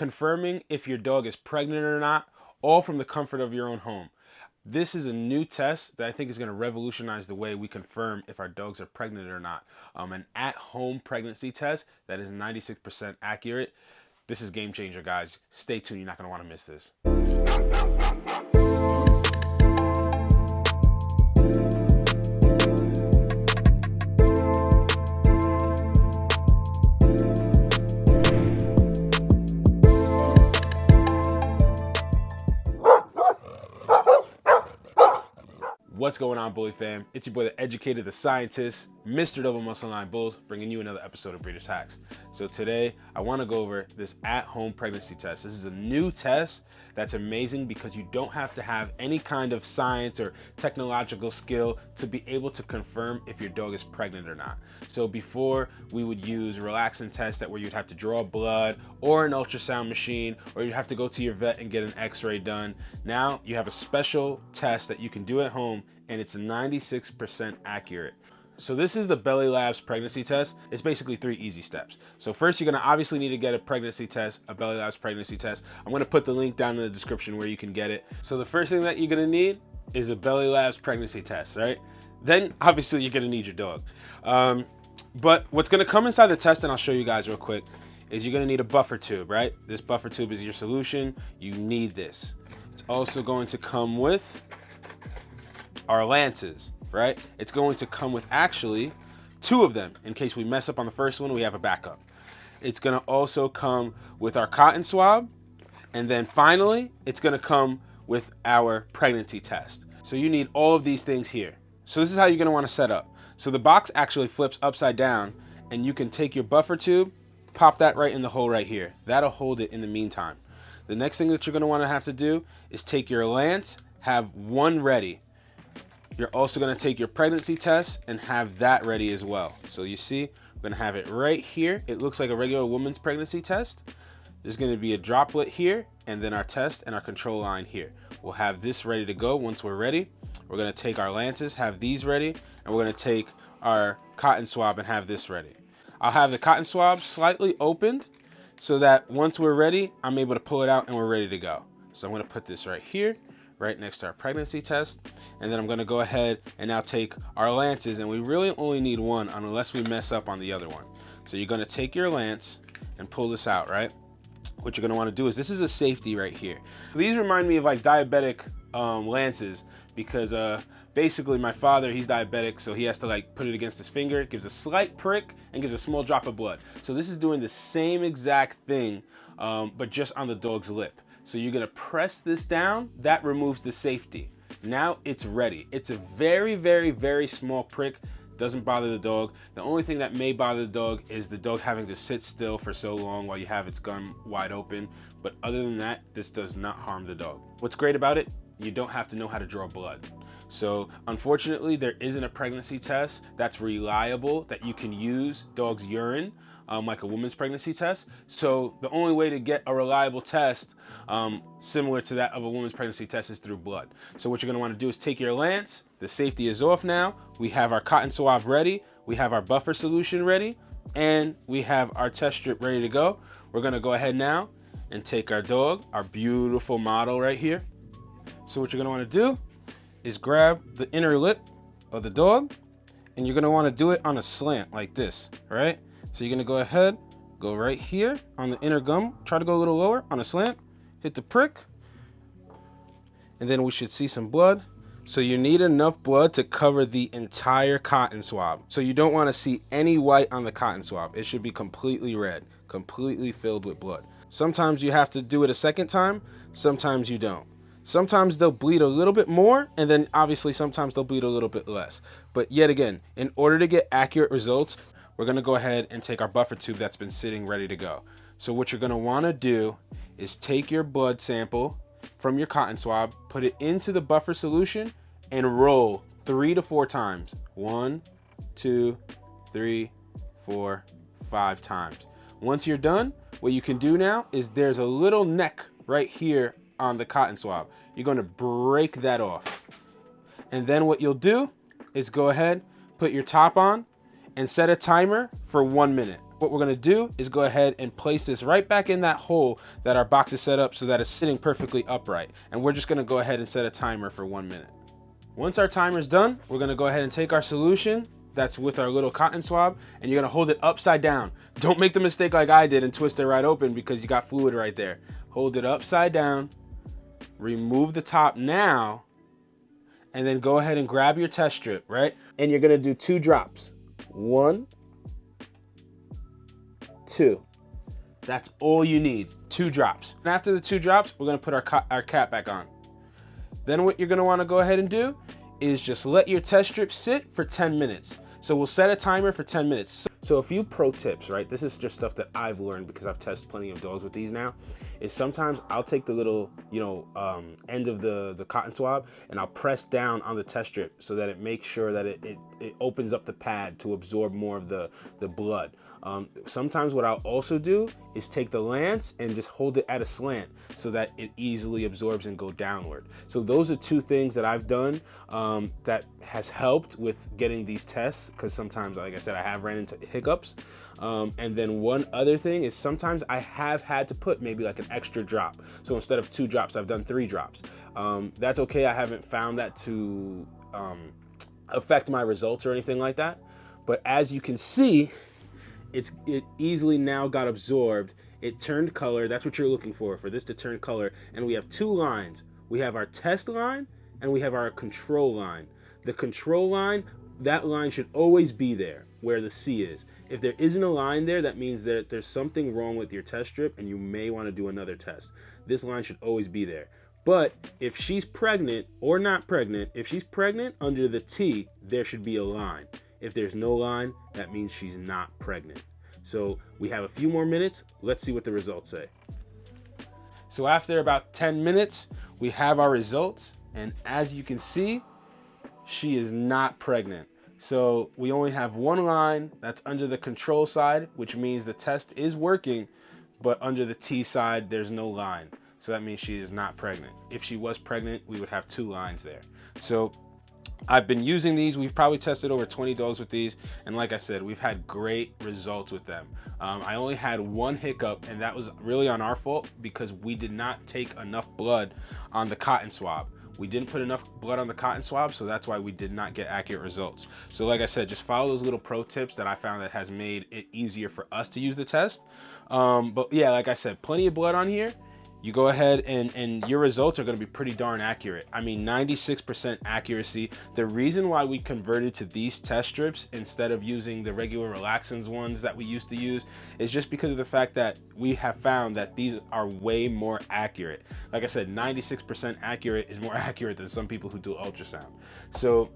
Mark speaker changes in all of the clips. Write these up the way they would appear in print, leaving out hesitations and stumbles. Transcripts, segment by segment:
Speaker 1: confirming if your dog is pregnant or not, all from the comfort of your own home. This is a new test that I think is going to revolutionize the way we confirm if our dogs are pregnant or not. An at-home pregnancy test that is 96% accurate. This is game changer, guys. Stay tuned. You're not going to want to miss this. What's going on, Bully fam? It's your boy, the educator, the scientist, Mr. Double Muscle Line Bulls, bringing you another episode of Breeders' Hacks. So today, I want to go over this at-home pregnancy test. This is a new test that's amazing because you don't have to have any kind of science or technological skill to be able to confirm if your dog is pregnant or not. So before, we would use relaxin tests where you'd have to draw blood or an ultrasound machine, or you'd have to go to your vet and get an x-ray done. Now, you have a special test that you can do at home, and it's 96% accurate. So this is the BellyLabs pregnancy test. It's basically 3 easy steps. So first, you're gonna obviously need to get a pregnancy test, a BellyLabs pregnancy test. I'm gonna put the link down in the description where you can get it. So the first thing that you're gonna need is a BellyLabs pregnancy test, right? Then obviously you're gonna need your dog. But what's gonna come inside the test, and I'll show you guys real quick, is you're gonna need a buffer tube, right? This buffer tube is your solution. You need this. It's also going to come with our lances, right? It's going to come with actually 2 of them. In case we mess up on the first one, we have a backup. It's gonna also come with our cotton swab. And then finally, it's gonna come with our pregnancy test. So you need all of these things here. So this is how you're gonna wanna set up. So the box actually flips upside down, and you can take your buffer tube, pop that right in the hole right here. That'll hold it in the meantime. The next thing that you're gonna wanna have to do is take your lance, have one ready. You're also gonna take your pregnancy test and have that ready as well. So you see, I'm gonna have it right here. It looks like a regular woman's pregnancy test. There's gonna be a droplet here, and then our test and our control line here. We'll have this ready to go. Once we're ready, we're gonna take our lances, have these ready, and we're gonna take our cotton swab and have this ready. I'll have the cotton swab slightly opened so that once we're ready, I'm able to pull it out and we're ready to go. So I'm gonna put this right here, right next to our pregnancy test. And then I'm gonna go ahead and now take our lances, and we really only need one unless we mess up on the other one. So you're gonna take your lance and pull this out, right? What you're gonna wanna do is, this is a safety right here. These remind me of like diabetic lances, because basically my father, he's diabetic, so he has to like put it against his finger. It gives a slight prick and gives a small drop of blood. So this is doing the same exact thing, but just on the dog's lip. So you're gonna press this down, that removes the safety. Now it's ready. It's a very, very, very small prick, doesn't bother the dog. The only thing that may bother the dog is the dog having to sit still for so long while you have its gun wide open. But other than that, this does not harm the dog. What's great about it, you don't have to know how to draw blood. So unfortunately, there isn't a pregnancy test that's reliable that you can use dog's urine, like a woman's pregnancy test. So the only way to get a reliable test similar to that of a woman's pregnancy test is through blood. So what you're gonna wanna do is take your lance, the safety is off now, we have our cotton swab ready, we have our buffer solution ready, and we have our test strip ready to go. We're gonna go ahead now and take our dog, our beautiful model right here. So what you're gonna wanna do is grab the inner lip of the dog, and you're gonna wanna do it on a slant like this, right? So you're gonna go ahead, go right here on the inner gum, try to go a little lower on a slant, hit the prick, and then we should see some blood. So you need enough blood to cover the entire cotton swab. So you don't wanna see any white on the cotton swab. It should be completely red, completely filled with blood. Sometimes you have to do it a second time, sometimes you don't. Sometimes they'll bleed a little bit more, and then obviously sometimes they'll bleed a little bit less. But yet again, in order to get accurate results, we're gonna go ahead and take our buffer tube that's been sitting ready to go. So what you're gonna wanna do is take your blood sample from your cotton swab, put it into the buffer solution, and roll 3 to 4 times. 1, 2, 3, 4, 5 times. Once you're done, what you can do now is there's a little neck right here on the cotton swab. You're gonna break that off. And then what you'll do is go ahead, put your top on, and set a timer for 1 minute. What we're gonna do is go ahead and place this right back in that hole that our box is set up so that it's sitting perfectly upright. And we're just gonna go ahead and set a timer for 1 minute. Once our timer's done, we're gonna go ahead and take our solution that's with our little cotton swab, and you're gonna hold it upside down. Don't make the mistake like I did and twist it right open because you got fluid right there. Hold it upside down, remove the top now, and then go ahead and grab your test strip, right? And you're gonna do 2 drops. 1, 2. That's all you need, 2 drops. And after the 2 drops, we're gonna put our cap back on. Then what you're gonna wanna go ahead and do is just let your test strip sit for 10 minutes. So we'll set a timer for 10 minutes. So a few pro tips, right? This is just stuff that I've learned because I've tested plenty of dogs with these now, is sometimes I'll take the little, end of the cotton swab and I'll press down on the test strip so that it makes sure that it opens up the pad to absorb more of the blood. Sometimes what I'll also do is take the lance and just hold it at a slant so that it easily absorbs and go downward. So those are 2 things that I've done that has helped with getting these tests, because sometimes, like I said, I have ran into hiccups. And then one other thing is sometimes I have had to put maybe like an extra drop. So instead of 2 drops, I've done 3 drops. That's okay. I haven't found that to affect my results or anything like that. But as you can see, it easily now got absorbed. It turned color. That's what you're looking for this to turn color. And we have 2 lines. We have our test line and we have our control line. The control line, that line should always be there where the C is. If there isn't a line there, that means that there's something wrong with your test strip and you may want to do another test. This line should always be there. But if she's pregnant or not pregnant, if she's pregnant, under the T, there should be a line. If there's no line, that means she's not pregnant. So we have a few more minutes. Let's see what the results say. So after about 10 minutes, we have our results. And as you can see, she is not pregnant. So we only have 1 line that's under the control side, which means the test is working, but under the T side, there's no line. So that means she is not pregnant. If she was pregnant, we would have 2 lines there. So I've been using these. We've probably tested over 20 dogs with these. And like I said, we've had great results with them. I only had 1 hiccup, and that was really on our fault because we did not take enough blood on the cotton swab. We didn't put enough blood on the cotton swab, so that's why we did not get accurate results. So like I said, just follow those little pro tips that I found that has made it easier for us to use the test. But yeah, like I said, plenty of blood on here. You go ahead and your results are going to be pretty darn accurate. I mean, 96% accuracy. The reason why we converted to these test strips instead of using the regular relaxins ones that we used to use is just because of the fact that we have found that these are way more accurate. Like I said, 96% accurate is more accurate than some people who do ultrasound. So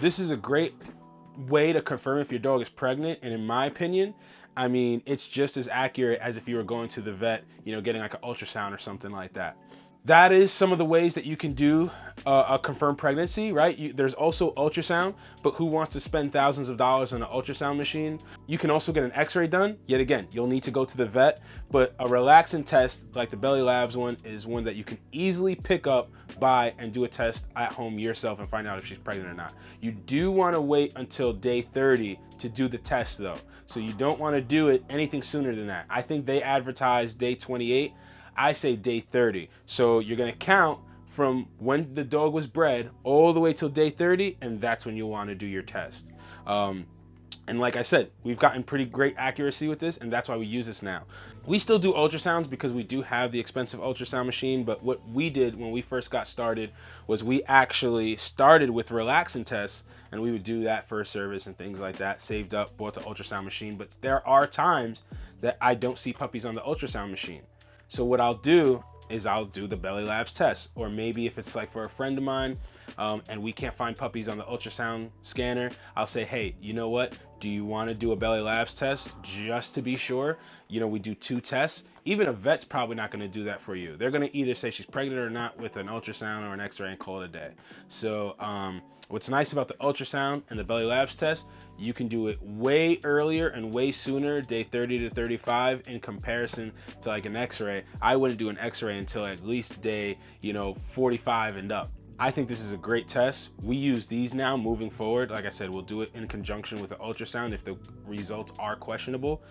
Speaker 1: this is a great way to confirm if your dog is pregnant, and in my opinion, I mean, it's just as accurate as if you were going to the vet, getting like an ultrasound or something like that. That is some of the ways that you can do a confirmed pregnancy, right? There's also ultrasound, but who wants to spend thousands of dollars on an ultrasound machine? You can also get an x-ray done. Yet again, you'll need to go to the vet, but a relaxin test like the BellyLabs one is one that you can easily pick up, buy, and do a test at home yourself and find out if she's pregnant or not. You do want to wait until day 30 to do the test though. So you don't want to do it anything sooner than that. I think they advertise day 28. I say day 30. So you're going to count from when the dog was bred all the way till day 30, and that's when you'll want to do your test. And like I said, we've gotten pretty great accuracy with this, and that's why we use this now. We still do ultrasounds because we do have the expensive ultrasound machine, but what we did when we first got started was we actually started with relaxin tests, and we would do that first service and things like that, saved up, bought the ultrasound machine. But there are times that I don't see puppies on the ultrasound machine. So what I'll do is I'll do the BellyLabs test, or maybe if it's like for a friend of mine and we can't find puppies on the ultrasound scanner, I'll say, hey, you know what? Do you want to do a BellyLabs test just to be sure? We do 2 tests. Even a vet's probably not going to do that for you. They're going to either say she's pregnant or not with an ultrasound or an x-ray and call it a day. So what's nice about the ultrasound and the BellyLabs test, you can do it way earlier and way sooner, day 30 to 35, in comparison to like an x-ray. I wouldn't do an x-ray until at least day 45 and up. I think this is a great test. We use these now moving forward. Like I said, we'll do it in conjunction with the ultrasound if the results are questionable.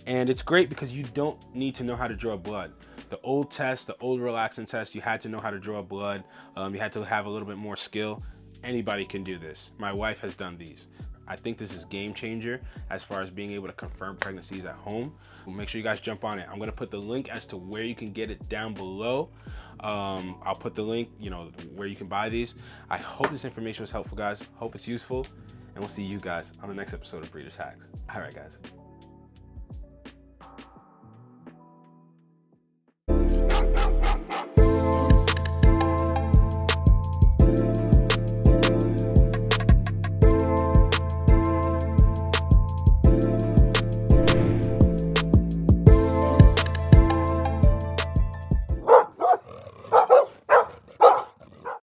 Speaker 1: And it's great because you don't need to know how to draw blood. The old test, the old relaxin test, you had to know how to draw blood. You had to have a little bit more skill. Anybody can do this. My wife has done these. I think this is game changer as far as being able to confirm pregnancies at home. Make sure you guys jump on it. I'm gonna put the link as to where you can get it down below. I'll put the link, where you can buy these. I hope this information was helpful, guys. Hope it's useful, and we'll see you guys on the next episode of Breeders Hacks. All right, guys.